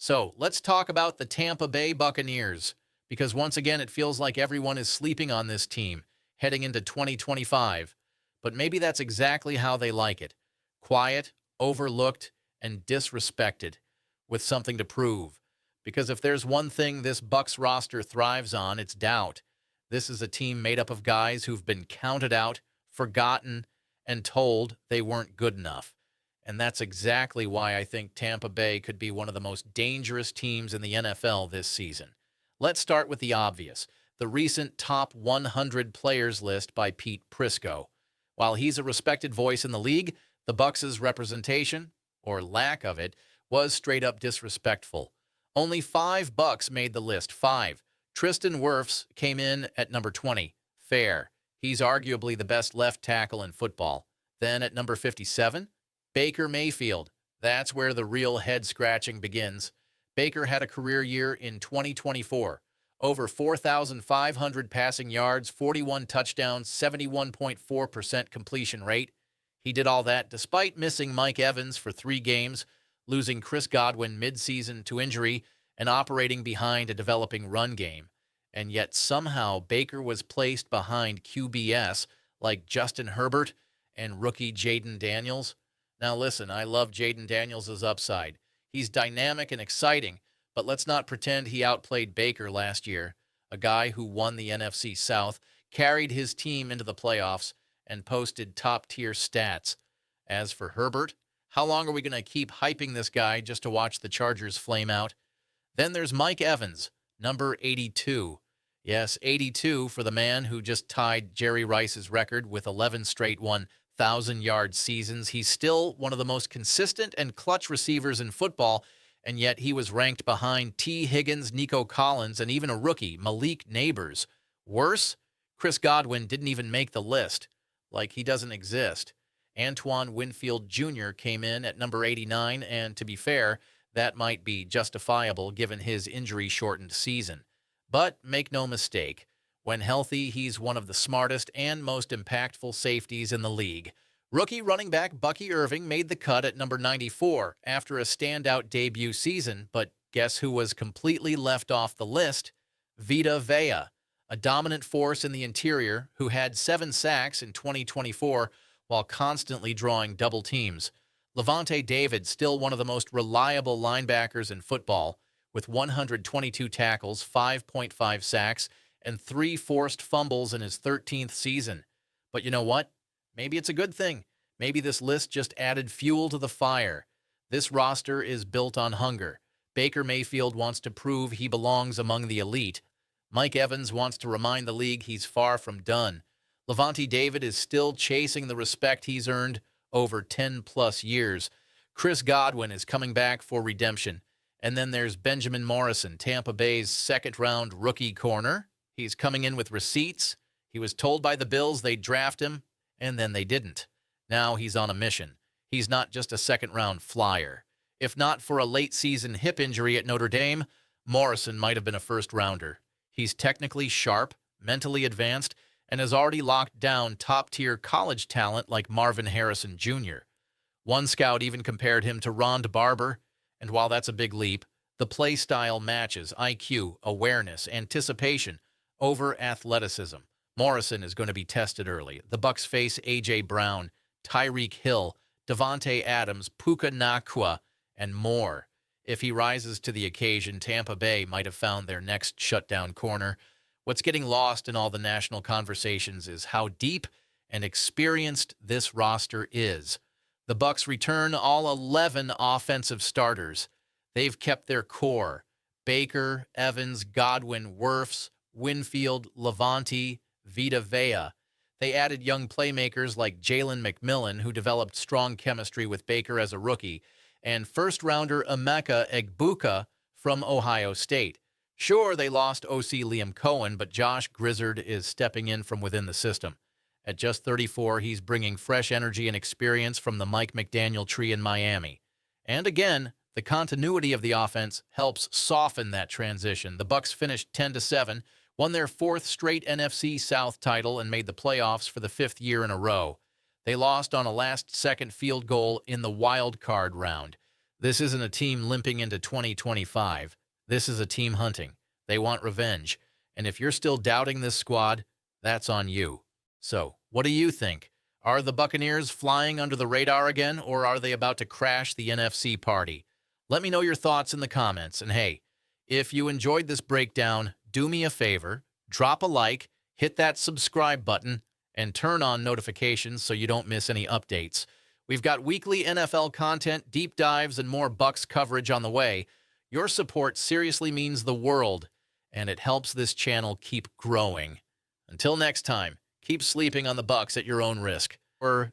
So let's talk about the Tampa Bay Buccaneers, because once again, it feels like everyone is sleeping on this team heading into 2025. But maybe that's exactly how they like it: quiet, overlooked, and disrespected, with something to prove. Because if there's one thing this Bucs roster thrives on, it's doubt. This is a team made up of guys who've been counted out, forgotten, and told they weren't good enough. And that's exactly why I think Tampa Bay could be one of the most dangerous teams in the NFL this season. Let's start with the obvious: the recent top 100 players list by Pete Prisco. While he's a respected voice in the league, the Bucs' representation, or lack of it, was straight up disrespectful. Only 5 Bucs made the list. 5. Tristan Wirfs came in at number 20. Fair. He's arguably the best left tackle in football. Then at number 57, Baker Mayfield. That's where the real head-scratching begins. Baker had a career year in 2024. Over 4,500 passing yards, 41 touchdowns, 71.4% completion rate. He did all that despite missing Mike Evans for 3 games, losing Chris Godwin midseason to injury, and operating behind a developing run game. And yet somehow Baker was placed behind QBS like Justin Herbert and rookie Jaden Daniels. Now listen, I love Jaden Daniels' upside. He's dynamic and exciting, but let's not pretend he outplayed Baker last year, a guy who won the NFC South, carried his team into the playoffs, and posted top-tier stats. As for Herbert, how long are we going to keep hyping this guy just to watch the Chargers flame out? Then there's Mike Evans, number 82. Yes, 82 for the man who just tied Jerry Rice's record with 11 straight 1,000-yard seasons. He's still one of the most consistent and clutch receivers in football, and yet he was ranked behind T. Higgins, Nico Collins, and even a rookie, Malik Neighbors. Worse, Chris Godwin didn't even make the list, like he doesn't exist. Antoine Winfield Jr. came in at number 89, and to be fair, that might be justifiable given his injury-shortened season. But make no mistake, when healthy, he's one of the smartest and most impactful safeties in the league. Rookie running back Bucky Irving made the cut at number 94 after a standout debut season, but guess who was completely left off the list? Vita Vea, a dominant force in the interior who had 7 sacks in 2024 while constantly drawing double teams. Lavonte David, still one of the most reliable linebackers in football, with 122 tackles, 5.5 sacks, and 3 forced fumbles in his 13th season. But you know what? Maybe it's a good thing. Maybe this list just added fuel to the fire. This roster is built on hunger. Baker Mayfield wants to prove he belongs among the elite. Mike Evans wants to remind the league he's far from done. Lavonte David is still chasing the respect he's earned over 10-plus years. Chris Godwin is coming back for redemption. And then there's Benjamin Morrison, Tampa Bay's second-round rookie corner. He's coming in with receipts. He was told by the Bills they'd draft him, and then they didn't. Now he's on a mission. He's not just a second-round flyer. If not for a late-season hip injury at Notre Dame, Morrison might have been a first-rounder. He's technically sharp, mentally advanced, and has already locked down top-tier college talent like Marvin Harrison Jr. One scout even compared him to Rond Barber, and while that's a big leap, the play style matches IQ, awareness, anticipation over athleticism. Morrison is going to be tested early. The Bucs face A.J. Brown, Tyreek Hill, Devontae Adams, Puka Nacua, and more. If he rises to the occasion, Tampa Bay might have found their next shutdown corner. What's getting lost in all the national conversations is how deep and experienced this roster is. The Bucs return all 11 offensive starters. They've kept their core: Baker, Evans, Godwin, Wirfs, Winfield, Lavonte, Vita Vea. They added young playmakers like Jalen McMillan, who developed strong chemistry with Baker as a rookie, and first-rounder Emeka Egbuka from Ohio State. Sure, they lost OC Liam Cohen, but Josh Grizzard is stepping in from within the system. At just 34, he's bringing fresh energy and experience from the Mike McDaniel tree in Miami. And again, the continuity of the offense helps soften that transition. The Bucs finished 10-7, won their 4th straight NFC South title, and made the playoffs for the 5th year in a row. They lost on a last-second field goal in the wild card round. This isn't a team limping into 2025. This is a team hunting. They want revenge. And if you're still doubting this squad, that's on you. So, what do you think? Are the Buccaneers flying under the radar again, or are they about to crash the NFC party? Let me know your thoughts in the comments. And hey, if you enjoyed this breakdown, do me a favor, drop a like, hit that subscribe button, and turn on notifications so you don't miss any updates. We've got weekly NFL content, deep dives, and more Bucs coverage on the way. Your support seriously means the world, and it helps this channel keep growing. Until next time, keep sleeping on the Bucs at your own risk. Or